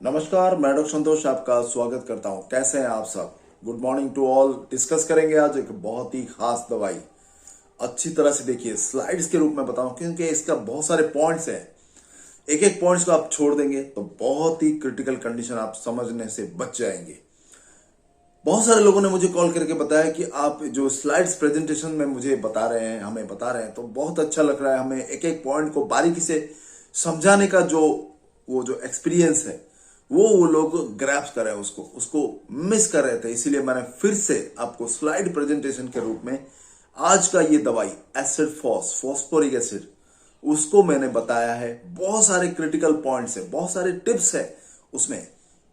नमस्कार, मैं डॉक्टर संतोष आपका स्वागत करता हूं। कैसे हैं आप सब? Good morning to all. Discuss करेंगे आज एक बहुत ही खास दवाई। अच्छी तरह से देखिए, स्लाइड्स के रूप में बताऊं क्योंकि इसका बहुत सारे पॉइंट्स हैं। एक एक पॉइंट्स को आप छोड़ देंगे तो बहुत ही क्रिटिकल कंडीशन आप समझने से बच जाएंगे। बहुत सारे लोगों ने मुझे कॉल करके बताया कि आप जो स्लाइड्स प्रेजेंटेशन में मुझे बता रहे हैं, हमें बता रहे हैं, तो बहुत अच्छा लग रहा है हमें एक एक पॉइंट को बारीकी से समझाने का जो एक्सपीरियंस है वो लोग ग्रैप्स कर रहे हैं, उसको मिस कर रहे थे। इसीलिए मैंने फिर से आपको स्लाइड प्रेजेंटेशन के रूप में आज का ये दवाई एसिड फॉस्फोरिक एसिड उसको मैंने बताया है। बहुत सारे क्रिटिकल पॉइंट्स है, बहुत सारे टिप्स है, उसमें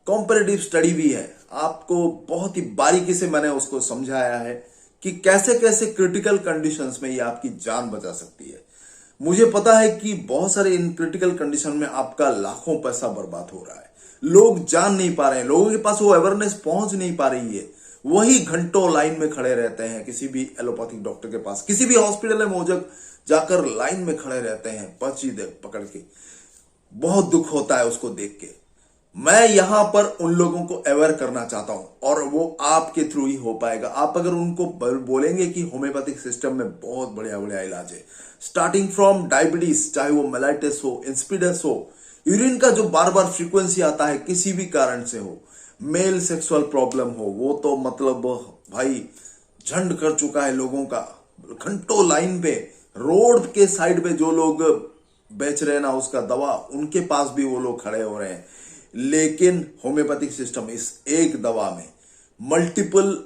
कॉम्पैरेटिव स्टडी भी है। आपको बहुत ही बारीकी से मैंने उसको समझाया है कि कैसे कैसे क्रिटिकल कंडीशंस में ये आपकी जान बचा सकती है। मुझे पता है कि बहुत सारे इन क्रिटिकल कंडीशन में आपका लाखों पैसा बर्बाद हो रहा है, लोग जान नहीं पा रहे हैं, लोगों के पास वो अवेयरनेस पहुंच नहीं पा रही है। वही घंटों लाइन में खड़े रहते हैं किसी भी एलोपैथिक डॉक्टर के पास, किसी भी हॉस्पिटल में मौजूद जाकर लाइन में खड़े रहते हैं पर्ची पकड़ के। बहुत दुख होता है उसको देख के। मैं यहां पर उन लोगों को अवेयर करना चाहता हूं और वो आपके थ्रू ही हो पाएगा। आप अगर उनको बोलेंगे कि होम्योपैथिक सिस्टम में बहुत बढ़िया बढ़िया इलाज है, स्टार्टिंग फ्रॉम डायबिटीज, चाहे वो मेलाइटिस हो, इंस्पिडस हो, यूरिन का जो बार बार फ्रीक्वेंसी आता है किसी भी कारण से हो, मेल सेक्सुअल प्रॉब्लम हो, वो तो मतलब भाई झंड कर चुका है लोगों का। घंटों लाइन पे, रोड के साइड पे जो लोग बेच रहे हैं ना उसका दवा, उनके पास भी वो लोग खड़े हो रहे हैं। लेकिन होम्योपैथिक सिस्टम इस एक दवा में मल्टीपल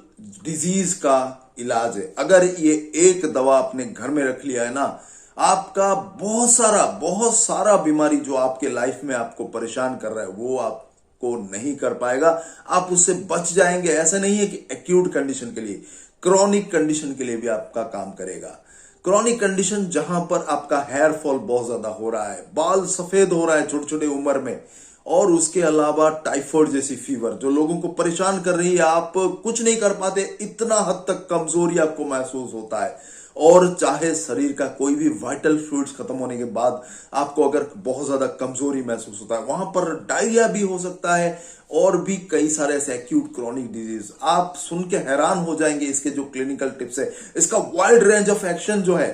डिजीज का इलाज है। अगर ये एक दवा अपने घर में रख लिया है ना, आपका बहुत सारा बीमारी जो आपके लाइफ में आपको परेशान कर रहा है वो आपको नहीं कर पाएगा। आप उससे बच जाएंगे। ऐसा नहीं है कि एक्यूट कंडीशन के लिए, क्रॉनिक कंडीशन के लिए भी आपका काम करेगा। क्रॉनिक कंडीशन जहां पर आपका हेयर फॉल बहुत ज्यादा हो रहा है, बाल सफेद हो रहा है छोटे छोटे उम्र में, और उसके अलावा टाइफाइड जैसी फीवर जो लोगों को परेशान कर रही है, आप कुछ नहीं कर पाते, इतना हद तक कमजोरी आपको महसूस होता है। और चाहे शरीर का कोई भी वाइटल फ्लूइड्स खत्म होने के बाद आपको अगर बहुत ज्यादा कमजोरी महसूस होता है, वहां पर डायरिया भी हो सकता है और भी कई सारे ऐसे एक्यूट क्रॉनिक डिजीज। आप सुन के हैरान हो जाएंगे इसके जो क्लिनिकल टिप्स है, इसका वाइड रेंज ऑफ एक्शन जो है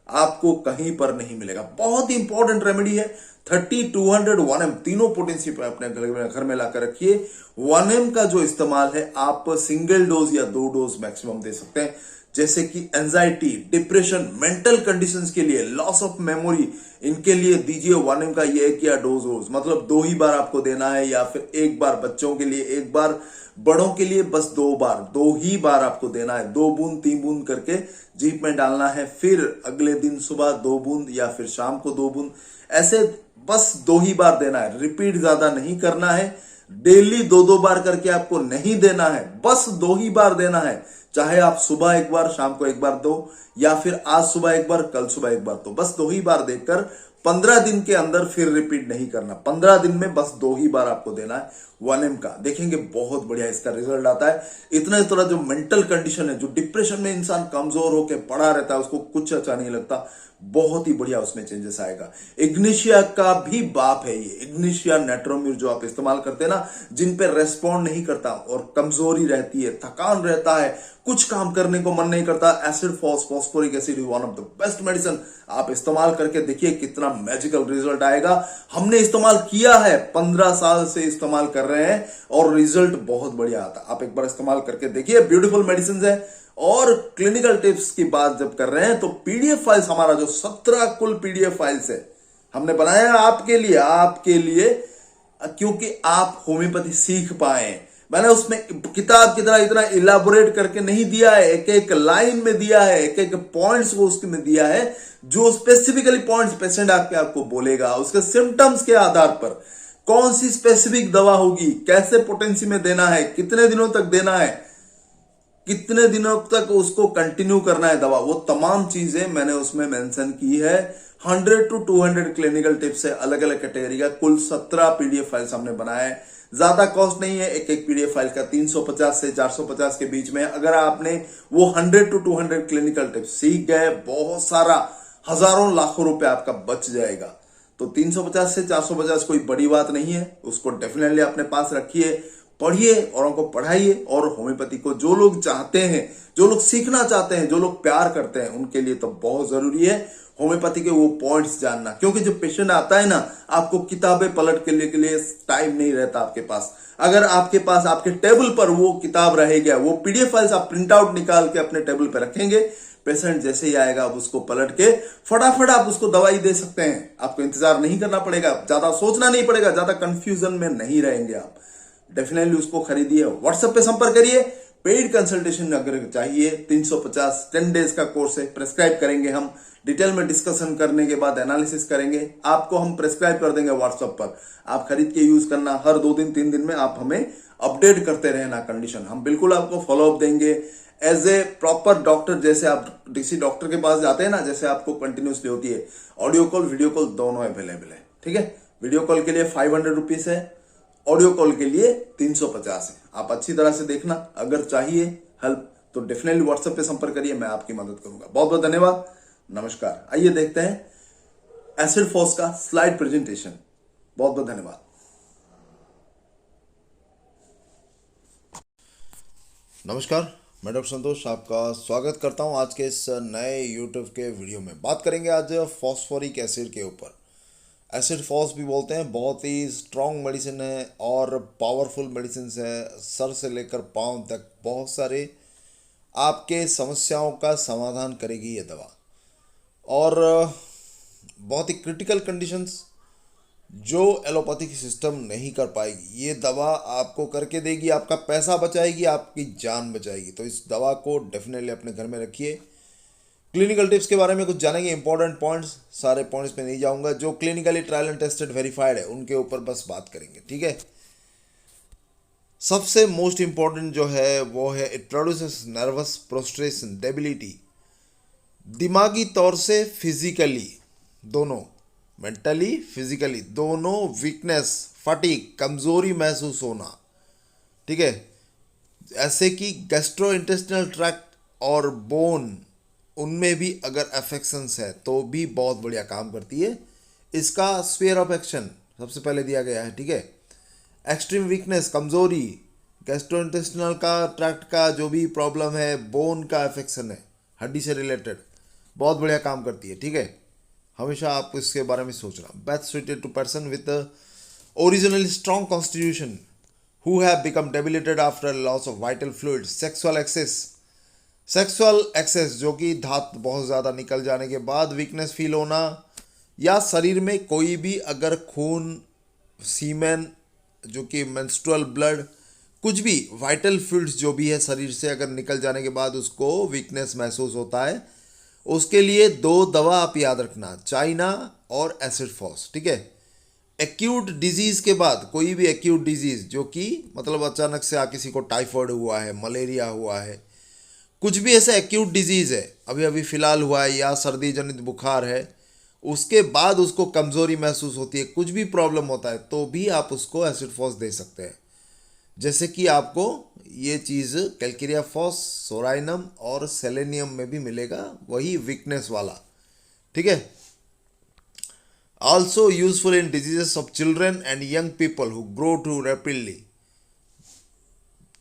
आपको कहीं पर नहीं मिलेगा। बहुत ही इंपॉर्टेंट रेमेडी है। 30, 200, 1M तीनों पोटेंसी पे अपने घर में लाकर रखिए। 1M का जो इस्तेमाल है आप सिंगल डोज या 2 डोज मैक्सिमम दे सकते हैं। जैसे कि एंजाइटी, डिप्रेशन, मेंटल कंडीशंस के लिए, लॉस ऑफ मेमोरी, इनके लिए दीजिए 1M का ये 1 या 2 डोज, मतलब 2 ही बार आपको देना है, या फिर 1 बार बच्चों के लिए, 1 बार बड़ों के लिए, बस 2 बार, 2 ही बार आपको देना है। 2 बूंद 3 बूंद करके जीप में डालना है, फिर अगले दिन सुबह 2 बूंद या फिर शाम को 2 बूंद, ऐसे बस 2 ही बार देना है। रिपीट ज्यादा नहीं करना है। डेली 2-2 बार करके आपको नहीं देना है, बस 2 ही बार देना है। चाहे आप सुबह 1 बार, शाम को 1 बार दो, या फिर आज सुबह 1 बार, कल सुबह 1 बार दो। बस 2 ही बार देकर 15 दिन के अंदर फिर रिपीट नहीं करना। 15 दिन में बस 2 ही बार आपको देना है 1M का। देखेंगे बहुत बढ़िया इसका रिजल्ट आता है। इतना तरह जो मेंटल कंडीशन है, जो डिप्रेशन में इंसान कमजोर होकर पड़ा रहता है, उसको कुछ अच्छा नहीं लगता, बहुत ही बढ़िया उसमें चेंजेस आएगा। इग्निशिया का भी बाप है ये, इग्निशिया नेट्रोम्यूर जो आप इस्तेमाल करते हैं ना, जिन पे रेस्पॉन्ड नहीं करता और कमजोरी रहती है, थकान रहता है, कुछ काम करने को मन नहीं करता, acid phosphoric acid one of the best medicine. आप इस्तेमाल करके देखिए कितना मैजिकल रिजल्ट आएगा। हमने इस्तेमाल किया है, 15 साल से इस्तेमाल कर रहे हैं और रिजल्ट बहुत बढ़िया आता है। आप एक बार इस्तेमाल करके देखिए, ब्यूटीफुल मेडिसिन है। और क्लिनिकल टिप्स की बात जब कर रहे हैं तो पीडीएफ फाइल्स, हमारा जो 17 कुल पीडीएफ फाइल्स है हमने बनाया आपके लिए, क्योंकि आप होम्योपैथी सीख पाए। मैंने उसमें किताब की तरह इतना इलाबोरेट करके नहीं दिया है, एक एक लाइन में दिया है, एक एक पॉइंट्स को उसमें दिया है, जो स्पेसिफिकली पॉइंट्स पेशेंट आके आपको बोलेगा, उसके सिम्टम्स के आधार पर कौन सी स्पेसिफिक दवा होगी, कैसे पोटेंसी में देना है, कितने दिनों तक देना है, कितने दिनों तक उसको कंटिन्यू करना है दवा, वो तमाम चीजें मैंने उसमें मेंशन की है। 100 to 200 क्लिनिकल टिप्स है अलग अलग कैटेगरी का। कुल 17 पीडीएफ फाइल्स हमने बनाए। ज्यादा कॉस्ट नहीं है, एक एक पीडीएफ फाइल का 350 से 450 के बीच में। अगर आपने वो 100 to 200 क्लिनिकल टिप्स सीख गए, बहुत सारा हजारों लाखों रुपए आपका बच जाएगा। तो 350 से 450 कोई बड़ी बात नहीं है, उसको डेफिनेटली अपने पास रखिए, पढ़िए, औरों को पढ़ाइए। और होम्योपैथी को जो लोग चाहते हैं, जो लोग सीखना चाहते हैं, जो लोग प्यार करते हैं, उनके लिए तो बहुत जरूरी है होम्योपैथी के वो पॉइंट्स जानना। क्योंकि जब पेशेंट आता है ना, आपको किताबें पलट के लिए टाइम नहीं रहता आपके पास। अगर आपके पास आपके टेबल पर वो किताब रहेगा, वो पीडीएफ फाइल्स आप प्रिंट आउट निकाल के अपने टेबल पर रखेंगे, पेशेंट जैसे ही आएगा आप उसको पलट के फटाफट आप उसको दवाई दे सकते हैं। आपको इंतजार नहीं करना पड़ेगा, ज्यादा सोचना नहीं पड़ेगा, ज्यादा कंफ्यूजन में नहीं रहेंगे आप। डेफिनेटली उसको खरीदिए, व्हाट्सएप पे संपर्क करिए। पेड कंसल्टेशन अगर चाहिए 350 10 डेज का कोर्स है, प्रेस्क्राइब करेंगे हम, डिटेल में डिस्कशन करने के बाद एनालिसिस करेंगे, आपको हम प्रेस्क्राइब कर देंगे व्हाट्सएप पर। आप खरीद के यूज करना, हर 2 दिन 3 दिन में आप हमें अपडेट करते रहना कंडीशन, हम बिल्कुल आपको फॉलोअप देंगे एज ए प्रॉपर डॉक्टर। जैसे आप डीसी डॉक्टर के पास जाते हैं ना, जैसे आपको कंटिन्यूसली होती है, ऑडियो कॉल वीडियो कॉल दोनों अवेलेबल है। ठीक है, वीडियो कॉल के लिए 500 रुपीज है, ऑडियो कॉल के लिए 350 है। आप अच्छी तरह से देखना, अगर चाहिए हेल्प तो डेफिनेटली व्हाट्सएप पे संपर्क करिए, मैं आपकी मदद करूंगा। बहुत बहुत धन्यवाद, नमस्कार। आइए देखते हैं एसिड फॉस का स्लाइड प्रेजेंटेशन। बहुत बहुत धन्यवाद। नमस्कार, मैं डॉक्टर संतोष आपका स्वागत करता हूं आज के इस नए यूट्यूब के वीडियो में। बात करेंगे आज फॉस्फोरिक एसिड के ऊपर। एसिड फॉस भी बोलते हैं, बहुत ही स्ट्रॉन्ग मेडिसिन है और पावरफुल मेडिसिन है। सर से लेकर पांव तक बहुत सारे आपके समस्याओं का समाधान करेगी ये दवा। और बहुत ही क्रिटिकल कंडीशंस जो एलोपैथिक सिस्टम नहीं कर पाएगी, ये दवा आपको करके देगी, आपका पैसा बचाएगी, आपकी जान बचाएगी। तो इस दवा को डेफिनेटली अपने घर में रखिए। क्लिनिकल टिप्स के बारे में कुछ जानेंगे, इंपॉर्टेंट पॉइंट्स, सारे पॉइंट्स पे नहीं जाऊंगा, जो clinically trial and tested verified है उनके ऊपर बस बात करेंगे। ठीक है, सबसे मोस्ट इंपॉर्टेंट जो है वो है it produces nervous prostration, debility, दिमागी तौर से, फिजिकली दोनों, मेंटली फिजिकली दोनों, वीकनेस, फटीग, कमजोरी महसूस होना। ठीक है, ऐसे कि गैस्ट्रो इंटेस्टिनल ट्रैक्ट और बोन, उनमें भी अगर अफेक्शंस है तो भी बहुत बढ़िया काम करती है। इसका स्फीयर ऑफ एक्शन सबसे पहले दिया गया है। ठीक है, एक्सट्रीम वीकनेस, कमजोरी, गैस्ट्रोइंटेस्टिनल का ट्रैक्ट का जो भी प्रॉब्लम है, बोन का अफेक्शन है, हड्डी से रिलेटेड, बहुत बढ़िया काम करती है। ठीक है, हमेशा आप इसके बारे में सोचना। Best suited to person with originally strong constitution who have become debilitated after loss of vital fluid, sexual excess जो कि धात बहुत ज़्यादा निकल जाने के बाद वीकनेस फील होना, या शरीर में कोई भी अगर खून, सीमेन जो कि मेंस्ट्रुअल ब्लड, कुछ भी वाइटल फ्लूइड्स जो भी है शरीर से अगर निकल जाने के बाद उसको वीकनेस महसूस होता है, उसके लिए 2 दवा आप याद रखना, चाइना और एसिड फॉस। ठीक है, एक्यूट डिजीज़ के बाद कोई भी एक्यूट डिजीज़ जो कि मतलब अचानक से किसी को टाइफाइड हुआ है, मलेरिया हुआ है, कुछ भी ऐसा एक्यूट डिजीज़ है, अभी अभी फ़िलहाल हुआ है, या सर्दी जनित बुखार है, उसके बाद उसको कमज़ोरी महसूस होती है, कुछ भी प्रॉब्लम होता है, तो भी आप उसको एसिड फॉस दे सकते हैं। जैसे कि आपको ये चीज़ कैल्केरिया फॉस, सोराइनम और सेलेनियम में भी मिलेगा, वही वीकनेस वाला। ठीक है, also useful in diseases of children and young people who grow too rapidly.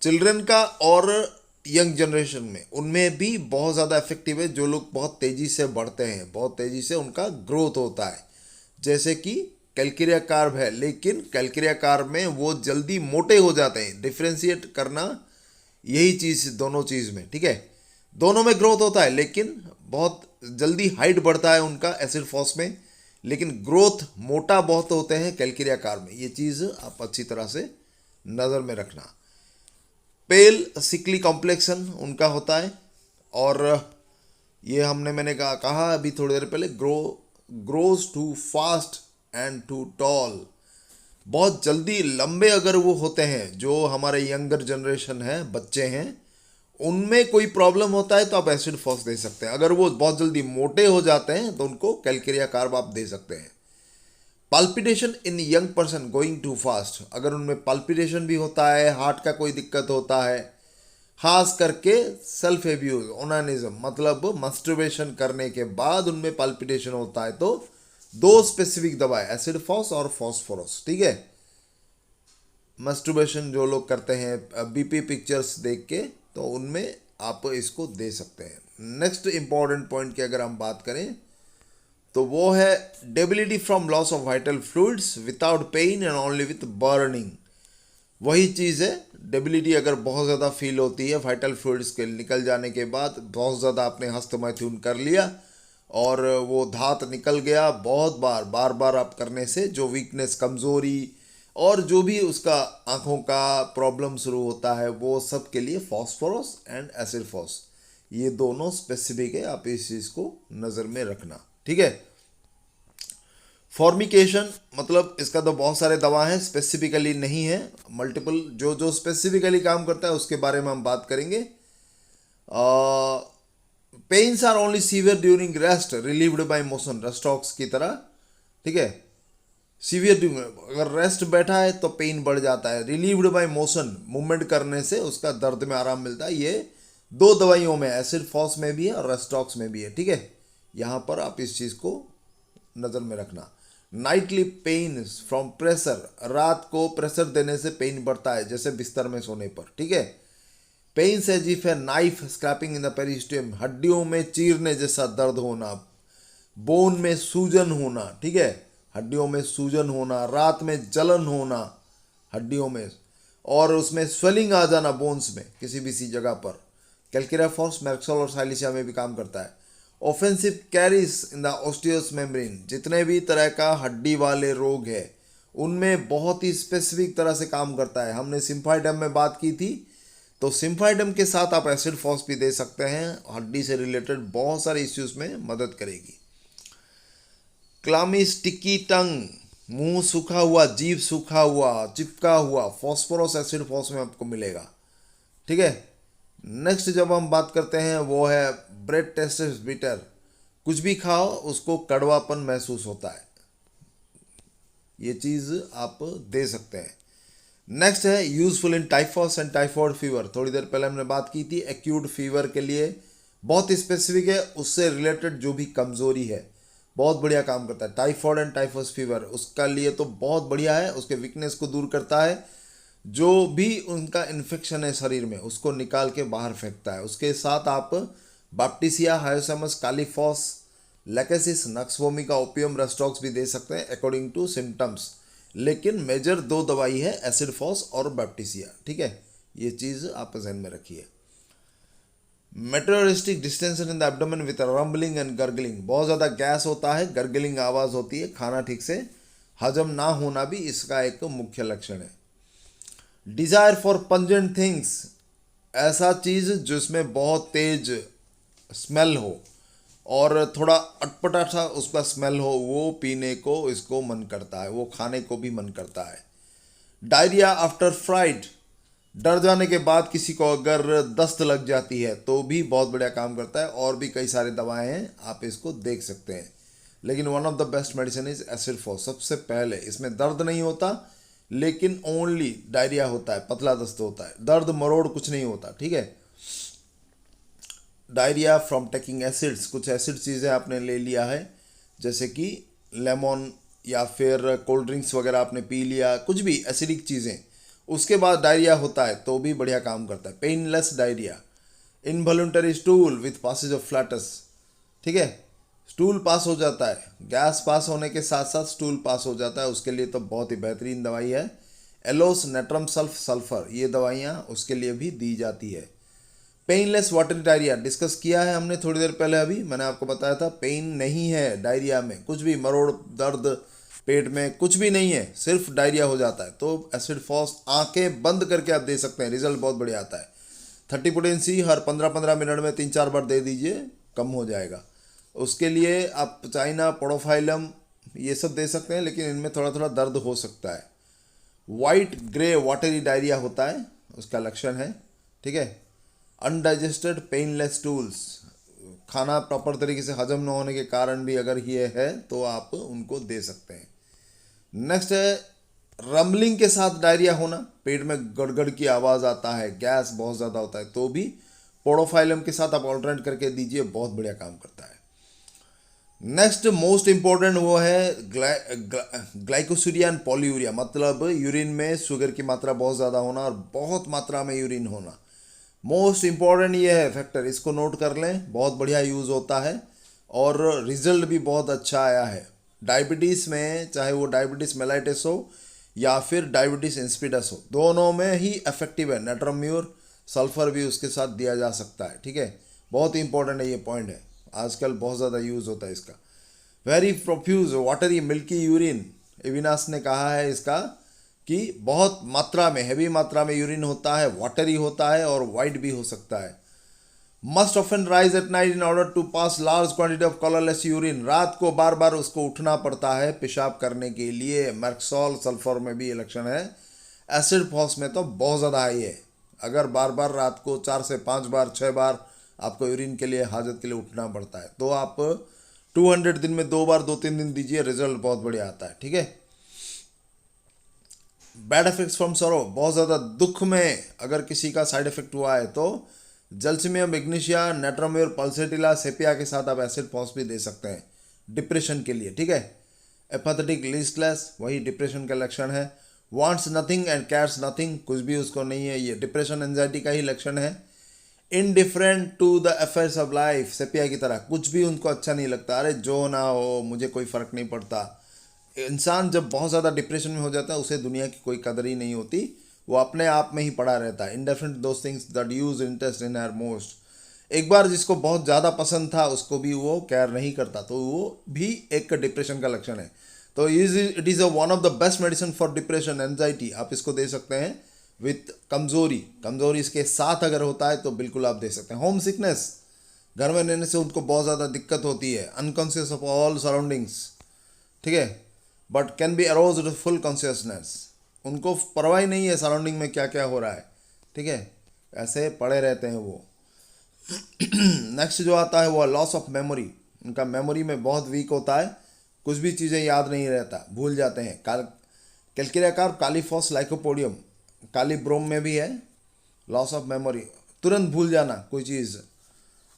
Children का और यंग जनरेशन में, उनमें भी बहुत ज़्यादा इफेक्टिव है। जो लोग बहुत तेज़ी से बढ़ते हैं, बहुत तेज़ी से उनका ग्रोथ होता है, जैसे कि कैल्केरिया कार्ब है, लेकिन कैल्केरिया कार्ब में वो जल्दी मोटे हो जाते हैं। डिफ्रेंशिएट करना यही चीज़ दोनों चीज़ में। ठीक है, दोनों में ग्रोथ होता है, लेकिन बहुत जल्दी हाइट बढ़ता है उनका एसिड फॉस में, लेकिन ग्रोथ मोटा बहुत होते हैं कैल्केरिया कार्ब में। ये चीज़ आप अच्छी तरह से नज़र में रखना। पेल सिकली कॉम्प्लेक्शन उनका होता है, और ये मैंने कहा अभी थोड़ी देर पहले, grows too fast and too tall, बहुत जल्दी लंबे अगर वो होते हैं, जो हमारे यंगर जनरेशन है, बच्चे हैं, उनमें कोई प्रॉब्लम होता है तो आप एसिड फॉस दे सकते हैं। अगर वो बहुत जल्दी मोटे हो जाते हैं तो उनको कैल्केरिया कार्ब आप दे सकते हैं। Palpitation in young person going too fast, अगर उनमें पाल्पिटेशन भी होता है, हार्ट का कोई दिक्कत होता है, खास करके सेल्फ एब्यूज, ओनानिज्म मतलब मस्टरबेशन करने के बाद उनमें पाल्पिटेशन होता है, तो दो स्पेसिफिक दवा है, एसिड फॉस और फॉस्फोरस, ठीक है। मस्टरबेशन जो लोग करते हैं बीपी पिक्चर्स देख के, तो उनमें आप इसको दे सकते हैं। नेक्स्ट इंपॉर्टेंट पॉइंट की अगर हम बात करें तो वो है debility from loss of vital fluids without pain and only with burning. वही चीज़ है, डेबिलिटी अगर बहुत ज़्यादा फील होती है वाइटल फ्लूइड्स के निकल जाने के बाद, बहुत ज़्यादा आपने हस्तमैथुन कर लिया और वो धात निकल गया, बहुत बार बार आप करने से जो वीकनेस, कमज़ोरी और जो भी उसका आँखों का प्रॉब्लम शुरू होता है, वो सब के लिए फॉस्फोरस एंड एसिड फॉस ये दोनों स्पेसिफिक है, आप इस चीज़ को नज़र में रखना, ठीक है। फॉर्मिकेशन मतलब इसका तो बहुत सारे दवा हैं, स्पेसिफिकली नहीं है, मल्टीपल जो जो स्पेसिफिकली काम करता है उसके बारे में हम बात करेंगे। Pains are only severe during rest relieved by motion, rhus tox की तरह, ठीक है। सीवियर अगर रेस्ट बैठा है तो पेन बढ़ जाता है, रिलीव्ड बाय मोशन मूवमेंट करने से उसका दर्द में आराम मिलता है। ये दो दवाइयों में, एसिड फॉस में भी है और रेस्टॉक्स में भी है, ठीक है। यहाँ पर आप इस चीज़ को नज़र में रखना। नाइटली पेन फ्रॉम प्रेशर, रात को प्रेशर देने से पेन बढ़ता है, जैसे बिस्तर में सोने पर, ठीक है। पेन से जिफ है नाइफ स्क्रैपिंग इन द पेरिस्टियम, हड्डियों में चीरने जैसा दर्द होना, बोन में सूजन होना, ठीक है, हड्डियों में सूजन होना, रात में जलन होना हड्डियों में, और उसमें स्वेलिंग आ जाना बोन्स में किसी भी सी जगह पर। कैल्केरिया फॉर्स मैक्सोल और साइलिसिया में भी काम करता है। ऑफेंसिव कैरीज इन द ऑस्टियस मेम्ब्रेन, जितने भी तरह का हड्डी वाले रोग है उनमें बहुत ही स्पेसिफिक तरह से काम करता है। हमने सिम्फाइडम में बात की थी, तो सिम्फाइडम के साथ आप एसिड फॉस भी दे सकते हैं, हड्डी से रिलेटेड बहुत सारे इश्यूज में मदद करेगी। क्लामी स्टिकी टंग, मुंह सूखा हुआ, जीभ सूखा हुआ, चिपका हुआ, फॉस्फोरस एसिड फॉस में आपको मिलेगा, ठीक है। नेक्स्ट जब हम बात करते हैं वो है ब्रेड टेस्टेस बिटर, कुछ भी खाओ उसको कड़वापन महसूस होता है, ये चीज़ आप दे सकते हैं। नेक्स्ट है useful in typhus and typhoid fever, थोड़ी देर पहले हमने बात की थी, एक्यूट फीवर के लिए बहुत स्पेसिफिक है, उससे रिलेटेड जो भी कमजोरी है बहुत बढ़िया काम करता है। टाइफॉइड एंड टाइफस फीवर उसका लिए तो बहुत बढ़िया है, उसके वीकनेस को दूर करता है, जो भी उनका इन्फेक्शन है शरीर में उसको निकाल के बाहर फेंकता है। उसके साथ आप baptisia, hyoscyamus, kali phos, lachesis, nux vomica, opium, rhus tox भी दे सकते हैं अकॉर्डिंग टू सिम्टम्स, लेकिन मेजर दो दवाई है एसिड फॉस और बैप्टिसिया, ठीक है, ये चीज़ आप ध्यान में रखिए। Materialistic distension in the abdomen with rumbling and gargling, बहुत ज़्यादा गैस होता है, गर्गलिंग आवाज़ होती है, खाना ठीक से हजम ना होना भी इसका एक मुख्य लक्षण है। डिज़ायर फॉर पंजेंट थिंग्स, ऐसा चीज़ जिसमें बहुत तेज स्मेल हो और थोड़ा अटपटा सा उसका स्मेल हो, वो पीने को इसको मन करता है, वो खाने को भी मन करता है। डायरिया आफ्टर फ्राइड, डर जाने के बाद किसी को अगर दस्त लग जाती है तो भी बहुत बढ़िया काम करता है, और भी कई सारे दवाएं हैं आप इसको देख सकते हैं, लेकिन one of the best medicine is acid phos. सबसे पहले इसमें दर्द नहीं होता, लेकिन ओनली डायरिया होता है, पतला दस्त होता है, दर्द मरोड़ कुछ नहीं होता, ठीक है। डायरिया फ्रॉम टेकिंग एसिड्स, कुछ एसिड चीज़ें आपने ले लिया है, जैसे कि लेमन या फिर कोल्ड ड्रिंक्स वगैरह आपने पी लिया, कुछ भी एसिडिक चीज़ें, उसके बाद डायरिया होता है तो भी बढ़िया काम करता है। Painless diarrhoea, involuntary stool with passage of flatus, ठीक है, स्टूल पास हो जाता है, गैस पास होने के साथ साथ स्टूल पास हो जाता है, उसके लिए तो बहुत ही बेहतरीन दवाई है। एलोस, नेट्रम सल्फ, सल्फर, ये दवाइयाँ उसके लिए भी दी जाती है। पेनलेस वाटर डायरिया डिस्कस किया है हमने थोड़ी देर पहले, अभी मैंने आपको बताया था पेन नहीं है डायरिया में, कुछ भी मरोड़, दर्द पेट में कुछ भी नहीं है, सिर्फ डायरिया हो जाता है, तो एसिड फॉस आंखें बंद करके आप दे सकते हैं, रिजल्ट बहुत बढ़िया आता है। 30 पोटेंसी हर 15-15 मिनट में 3-4 बार दे दीजिए, कम हो जाएगा। उसके लिए आप चाइना, पोडोफाइलम ये सब दे सकते हैं, लेकिन इनमें थोड़ा थोड़ा दर्द हो सकता है। वाइट ग्रे वाटरी डायरिया होता है, उसका लक्षण है, ठीक है। अनडाइजेस्टेड पेनलेस टूल्स, खाना प्रॉपर तरीके से हजम न होने के कारण भी अगर ये है तो आप उनको दे सकते हैं। नेक्स्ट है रम्बलिंग के साथ डायरिया होना, पेट में गड़गड़ की आवाज़ आता है, गैस बहुत ज़्यादा होता है, तो भी पोडोफाइलम के साथ आप ऑल्टरनेट करके दीजिए, बहुत बढ़िया काम करता है। नेक्स्ट मोस्ट इम्पोर्टेंट वो है ग्लाइकोसूरिया एंड पॉलीयूरिया, मतलब यूरिन में शुगर की मात्रा बहुत ज़्यादा होना और बहुत मात्रा में यूरिन होना। मोस्ट इम्पॉर्टेंट ये है फैक्टर, इसको नोट कर लें, बहुत बढ़िया यूज़ होता है और रिजल्ट भी बहुत अच्छा आया है डायबिटीज़ में, चाहे वो डायबिटीज़ मेलाइटिस हो या फिर डायबिटीज़ इंसिपिडस हो, दोनों में ही इफेक्टिव है। नाइट्रोम्यूर सल्फर भी उसके साथ दिया जा सकता है, ठीक है। बहुत ही इंपॉर्टेंट है, ये पॉइंट है, आजकल बहुत ज़्यादा यूज़ होता है इसका। Very profuse watery milky urine, एविनास ने कहा है इसका कि बहुत मात्रा में, हैवी मात्रा में यूरिन होता है, वाटरी होता है और वाइट भी हो सकता है। Must often rise at night in order to pass large quantity of colourless urine, रात को बार बार उसको उठना पड़ता है पेशाब करने के लिए। मैक्सॉल सल्फर में भी ये लक्षण है, एसिड फॉस में तो बहुत ज़्यादा हाई है। अगर बार बार रात को 4 से 5 बार 6 बार आपको यूरिन के लिए, हाजत के लिए उठना पड़ता है, तो आप 200 दिन में 2 बार 2-3 दिन दीजिए, रिजल्ट बहुत बढ़िया आता है, ठीक है। बैड इफेक्ट्स फ्रॉम सरो, बहुत ज़्यादा दुख में अगर किसी का साइड इफेक्ट हुआ है तो जल्सिमियम इग्निशिया, नेट्रोम्यूर पल्सेटिला, सेपिया के साथ आप एसिड फॉस भी दे सकते हैं डिप्रेशन के लिए, ठीक है। एपैथेटिक लिस्टलेस, वही डिप्रेशन का लक्षण है। Wants nothing and cares nothing, कुछ भी उसको नहीं है, ये डिप्रेशन एंजाइटी का ही लक्षण है। Indifferent to the affairs of life, sepia की तरह, कुछ भी उनको अच्छा नहीं लगता, अरे जो ना हो मुझे कोई फ़र्क नहीं पड़ता। इंसान जब बहुत ज़्यादा डिप्रेशन में हो जाता है उसे दुनिया की कोई कदर ही नहीं होती, वो अपने आप में ही पड़ा रहता है। Indifferent those things that use interest in her most, एक बार जिसको बहुत ज़्यादा पसंद था उसको भी वो केयर नहीं करता, तो वो भी एक डिप्रेशन का लक्षण है। तो it is a one of the best medicine for depression anxiety, आप इसको दे सकते हैं विथ कमज़ोरी इसके साथ अगर होता है तो बिल्कुल आप दे सकते हैं। होम सिकनेस, घर में रहने से उनको बहुत ज़्यादा दिक्कत होती है, अनकॉन्शियस ऑफ ऑल सराउंडिंग्स, ठीक है, but can be arouse with full consciousness, उनको परवाह ही नहीं है सराउंडिंग में क्या क्या हो रहा है, ठीक है, ऐसे पड़े रहते हैं वो। नेक्स्ट जो आता है वो लॉस ऑफ मेमोरी, उनका मेमोरी में बहुत वीक होता है, कुछ भी चीज़ें याद नहीं रहता, भूल जाते हैं। कैल्केरिया कार्प, कालीफॉस, लाइकोपोडियम, कालीब्रोम में भी है लॉस ऑफ मेमोरी, तुरंत भूल जाना कोई चीज़।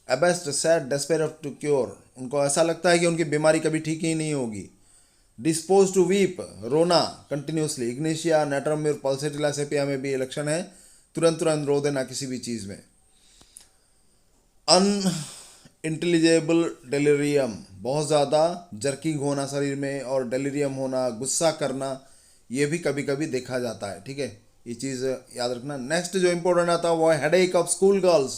एबेस्ट, सैड, डेस्पेरेट टू क्योर, उनको ऐसा लगता है कि उनकी बीमारी कभी ठीक ही नहीं होगी। डिस्पोज टू वीप, रोना कंटिन्यूसली, इग्निशिया, नेट्रोम्यूर पल्सेटिला, सेपिया में भी ये लक्षण है, तुरंत तुरंत रो देना किसी भी चीज़ में। अन इंटेलिजेबल डेलीरियम, बहुत ज़्यादा जर्किंग होना शरीर में और डेलीरियम होना, गुस्सा करना, ये भी कभी कभी देखा जाता है, ठीक है, ये चीज़ याद रखना। नेक्स्ट जो इंपॉर्टेंट आता है वो है headache of school girls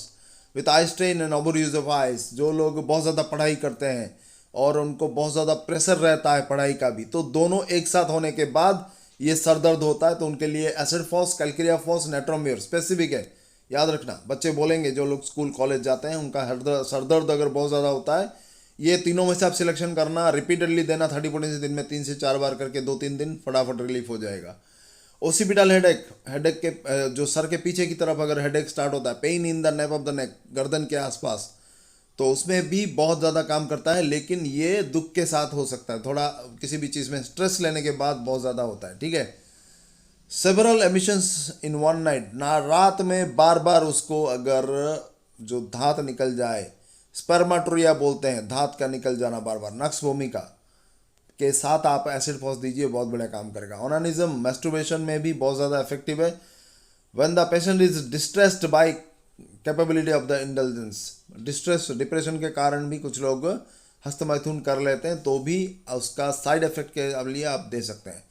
with eye strain and over use of ice, जो लोग बहुत ज़्यादा पढ़ाई करते हैं और उनको बहुत ज़्यादा प्रेशर रहता है पढ़ाई का भी, तो दोनों एक साथ होने के बाद ये सर दर्द होता है, तो उनके लिए acid phos, calcarea phos, natrum mur specific है, याद रखना। बच्चे बोलेंगे जो लोग स्कूल कॉलेज जाते हैं उनका सर दर्द अगर बहुत ज़्यादा होता है, ये तीनों में से आप सिलेक्शन करना, रिपीटेडली देना 30-40 दिन में 3 से 4 बार करके 2-3 दिन फटाफट रिलीफ हो जाएगा। ओसिपिटल हेडेक, हेडेक के जो सर के पीछे की तरफ अगर हेडेक स्टार्ट होता है, pain in the neck of the neck, गर्दन के आसपास, तो उसमें भी बहुत ज़्यादा काम करता है, लेकिन ये दुख के साथ हो सकता है, थोड़ा किसी भी चीज़ में स्ट्रेस लेने के बाद बहुत ज़्यादा होता है, ठीक है। Several emissions in one night, ना रात में बार बार उसको अगर जो धात निकल जाए, स्पर्माटोरिया बोलते हैं, धात का निकल जाना बार बार, नक्स भूमिका के साथ आप एसिड फॉस दीजिए, बहुत बढ़िया काम करेगा। ओनानिज्म, मैस्टरबेशन में भी बहुत ज़्यादा इफेक्टिव है। When the patient is distressed by capability of the intelligence, distress depression के कारण भी कुछ लोग हस्तमैथुन कर लेते हैं, तो भी उसका साइड इफेक्ट के लिए आप दे सकते हैं।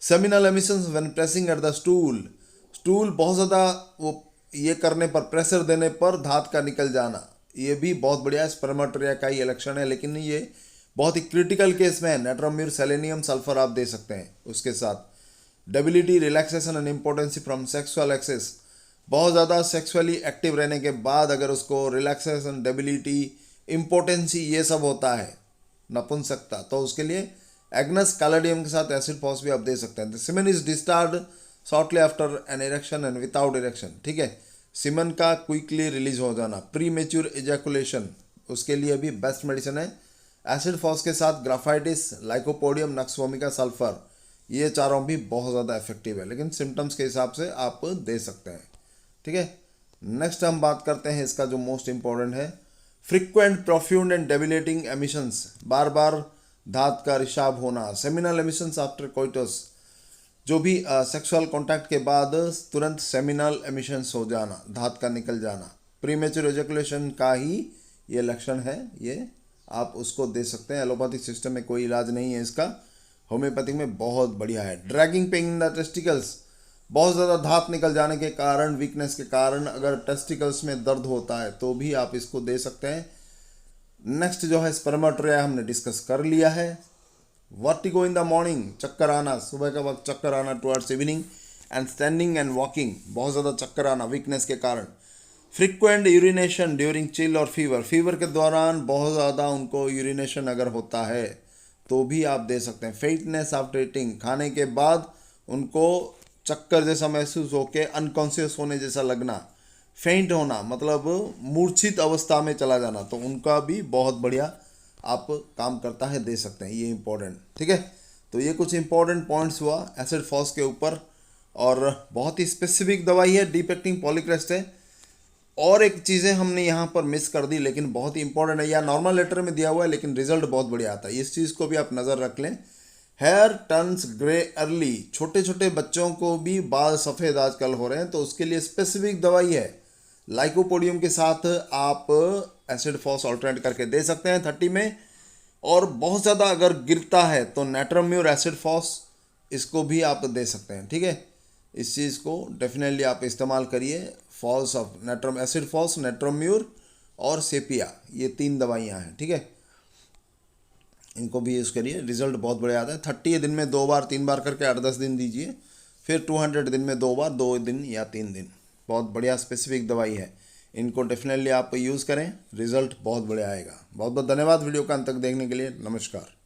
Seminal emissions when pressing at the stool बहुत ज़्यादा वो ये करने पर, प्रेशर देने पर धात का निकल जाना, ये भी बहुत बढ़िया स्पर्माटोरिया का ही लक्षण है, लेकिन ये बहुत ही क्रिटिकल केस में है। नेट्रोम्यूर, सेलेनियम, सल्फर आप दे सकते हैं उसके साथ। Debility, relaxation and impotency from sexual excess, बहुत ज़्यादा सेक्सुअली एक्टिव रहने के बाद अगर उसको रिलैक्सेशन, डेबिलिटी, इम्पोर्टेंसी ये सब होता है, नपुंसकता, तो उसके लिए एग्नस कैलेडियम के साथ एसिड फॉस भी आप दे सकते हैं। Semen is discharge shortly after an erection and without erection, ठीक है, सीमेन का क्विकली रिलीज हो जाना। प्री मेच्योर एजैकुलेशन, उसके लिए भी बेस्ट मेडिसिन है। एसिड फॉस के साथ ग्राफाइटिस, लाइकोपोडियम, नक्स वोमिका, सल्फर, ये चारों भी बहुत ज़्यादा इफेक्टिव है, लेकिन सिम्टम्स के हिसाब से आप दे सकते हैं, ठीक है। नेक्स्ट हम बात करते हैं इसका जो मोस्ट इम्पॉर्टेंट है, फ्रिक्वेंट प्रोफ्यूंड एंड डेबिलेटिंग एमिशंस, बार बार धात का रिसाव होना, सेमिनल एमिशंस आफ्टर कोइटस, जो भी सेक्सुअल कांटेक्ट के बाद तुरंत सेमिनल एमिशंस हो जाना, धात का निकल जाना, प्रीमेच्योर एजैकुलेशन का ही ये लक्षण है। ये आप उसको दे सकते हैं। एलोपैथिक सिस्टम में कोई इलाज नहीं है इसका, होम्योपैथिक में बहुत बढ़िया है। Dragging pain in the testicles, बहुत ज़्यादा धात निकल जाने के कारण, वीकनेस के कारण अगर टेस्टिकल्स में दर्द होता है तो भी आप इसको दे सकते हैं। नेक्स्ट जो है स्पर्मेटोरिया हमने डिस्कस कर लिया है। वर्टिगो इन द मॉर्निंग, चक्कर आना, सुबह का वक्त चक्कर आना towards evening, and standing and walking, बहुत ज़्यादा चक्कर आना वीकनेस के कारण। फ्रिक्वेंट यूरिनेशन ड्यूरिंग चिल और फीवर, फीवर के दौरान बहुत ज़्यादा उनको यूरिनेशन अगर होता है तो भी आप दे सकते हैं। फेंटनेस आफ्टर ईटिंग, खाने के बाद उनको चक्कर जैसा महसूस होके अनकॉन्शियस होने जैसा लगना, फेंट होना मतलब मूर्छित अवस्था में चला जाना, तो उनका भी बहुत बढ़िया आप काम करता है, दे सकते हैं। ये इंपॉर्टेंट, ठीक है। तो ये कुछ इंपॉर्टेंट पॉइंट्स हुआ एसिड फॉस के ऊपर, और बहुत ही स्पेसिफिक दवाई है, डीप एक्टिंग पॉलीक्रेस्ट है। और एक चीज़ें हमने यहाँ पर मिस कर दी लेकिन बहुत ही इंपॉर्टेंट है, या नॉर्मल लेटर में दिया हुआ है लेकिन रिजल्ट बहुत बढ़िया आता है, इस चीज़ को भी आप नज़र रख लें। हेयर टर्न्स ग्रे अर्ली, छोटे छोटे बच्चों को भी बाल सफ़ेद आजकल हो रहे हैं, तो उसके लिए स्पेसिफिक दवाई है। लाइकोपोडियम के साथ आप एसिड फॉस ऑल्टरनेट करके दे सकते हैं 30 में। और बहुत ज़्यादा अगर गिरता है तो नेट्रोम्यूर एसिड फॉस, इसको भी आप दे सकते हैं, ठीक है। इस चीज़ को डेफिनेटली आप इस्तेमाल करिए। Falls of natrum acid phos, natrum mur और सेपिया, ये 3 दवाइयाँ हैं, ठीक है। इनको भी यूज़ करिए, रिजल्ट बहुत बढ़िया आता है। 30 दिन में 2 बार 3 बार करके 8-10 दिन दीजिए, फिर 200 दिन में 2 बार 2 दिन या 3 दिन। बहुत बढ़िया स्पेसिफिक दवाई है, इनको डेफिनेटली आप यूज़ करें, रिजल्ट बहुत बढ़िया आएगा। बहुत बहुत धन्यवाद वीडियो का अंत तक देखने के लिए। नमस्कार।